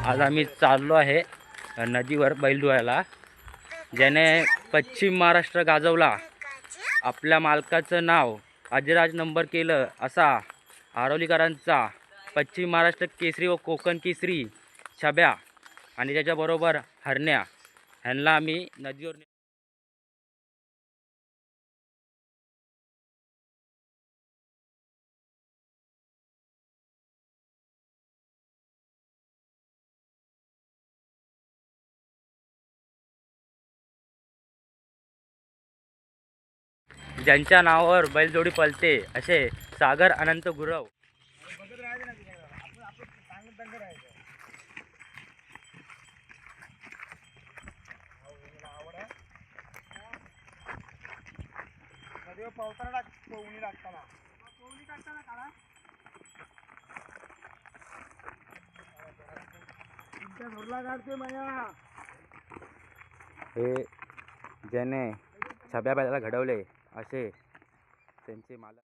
आज आम्ही चाललो आहे नदीवर बैल धुवायला. ज्याने पश्चिम महाराष्ट्र गाजवला, आपल्या मालकाचं नाव अधिराज नंबर केलं असा आरवलीकरांचा पश्चिम महाराष्ट्र केसरी व कोकण केसरी छब्या आणि त्याच्याबरोबर हरण्या ह्यांना आम्ही नदीवर ज्यांच्या नावावर बैलजोडी पळते असे सागर अनंत गुरव. हे ज्याने छब्या बैलाला घडवले असे त्यांचे मालक.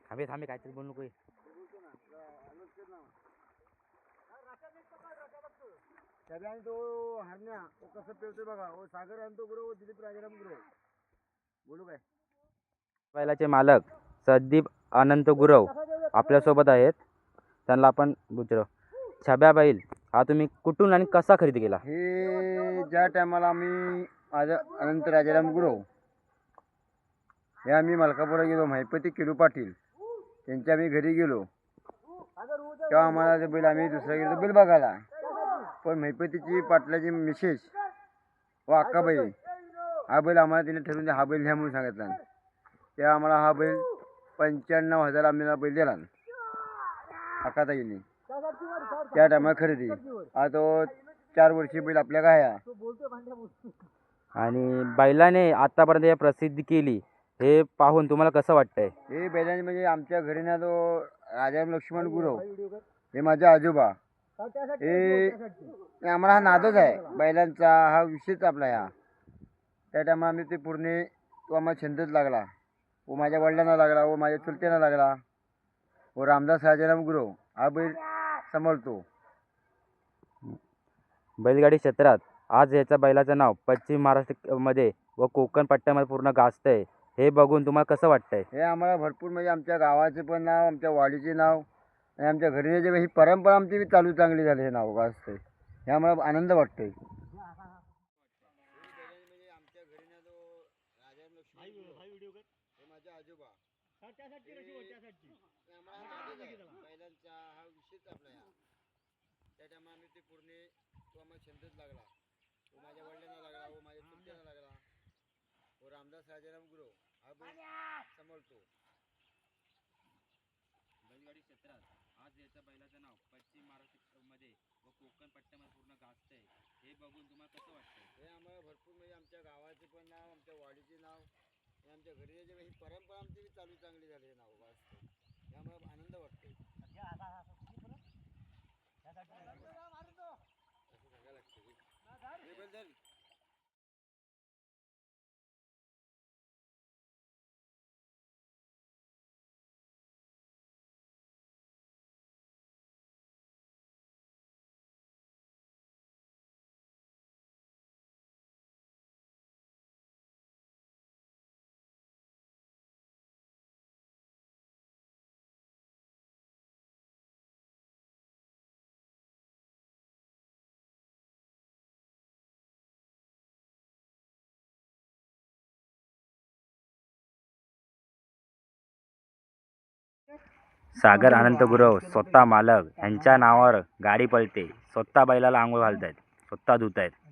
थांबे थांबे काहीतरी बोल नको. आणि तो हरण्या तो कसं पेवतोय बघा. ओ सागर आणि तो गुरु दिलीप राजाराम गुरु बोलू काय. बैलाचे मालक संदीप अनंत गुरव आपल्यासोबत आहेत. त्यांना आपण विचारू, छब्या बैल हा तुम्ही कुठून आणि कसा खरेदी केला? हे ज्या टायमाला आम्ही माझं अनंत राजाराम गुरव हे आम्ही मलकापुरा गेलो, महिपती किडू पाटील त्यांच्या आम्ही घरी गेलो. तेव्हा आम्हाला ते बैल आम्ही दुसऱ्या गेलो बैल बघायला. पण महिपतीची पाटलाची मिसेस व अक्काबाई हा बैल आम्हाला तिने ठरवून हा बैल घ्या म्हणून सांगितला. तेव्हा आम्हाला हा बैल 95,000 आम्हाला बैल दिला अक्काताईने. त्या टायमाला खरेदी. हा तो 4 वर्षी बैल आपल्या गाया. आणि बैलाने आतापर्यंत या प्रसिद्धी केली हे पाहून तुम्हाला कसं वाटतंय? हे बैलाने म्हणजे आमच्या घरी ना तो राजाराम लक्ष्मण गुरव हे माझे आजोबा हे आम्हाला हा नादच आहे बैलांचा. हा विषयच आपला ह्या. त्या टायमाला आम्ही ते पूर्ण तो आम्हाला छंदच लागला व माझ्या वडिलांना लागला व माझ्या चुलत्यांना लागला व रामदास राजाराम गुरव हा बैल सांभाळतो. बैलगाडी क्षेत्रात आज याच्या बैलाचं नाव पश्चिम महाराष्ट्रामध्ये व कोकण पट्ट्यामध्ये पूर्ण गाजतंय. हे बघून तुम्हाला कसं वाटतंय? हे आम्हाला भरपूर म्हणजे आमच्या गावाचे पण नाव, आमच्या वाडीचे नाव आणि आमच्या घरी जे ही परंपरा आमची बी चालू चांगली झाली. हे नाव गाजतंय हे आम्हाला आनंद वाटतोय. रामदास राजाराम गुरव हा बैल सांभाळतो. बैलगाडी क्षेत्रात आज याच्या बैलाचं नाव पश्चिम महाराष्ट्रामध्ये व कोकण पट्ट्यामध्ये पूर्ण गाजतंय. हे बघून तुम्हाला कसं वाटतंय? हे आम्हाला भरपूर म्हणजे आमच्या गावाचे पण नाव, आमच्या वाडीचे नाव आणि आमच्या घरी जे ही परंपरा आमची बी चालू चांगली झाली. हे नाव गाजतंय हे आम्हाला आनंद वाटतोय. सागर अनंत गुरव स्वतः मालक यांच्या नावावर गाडी पळते. स्वतः बैलाला आंघोळ घालतायत, स्वतः धुतायत.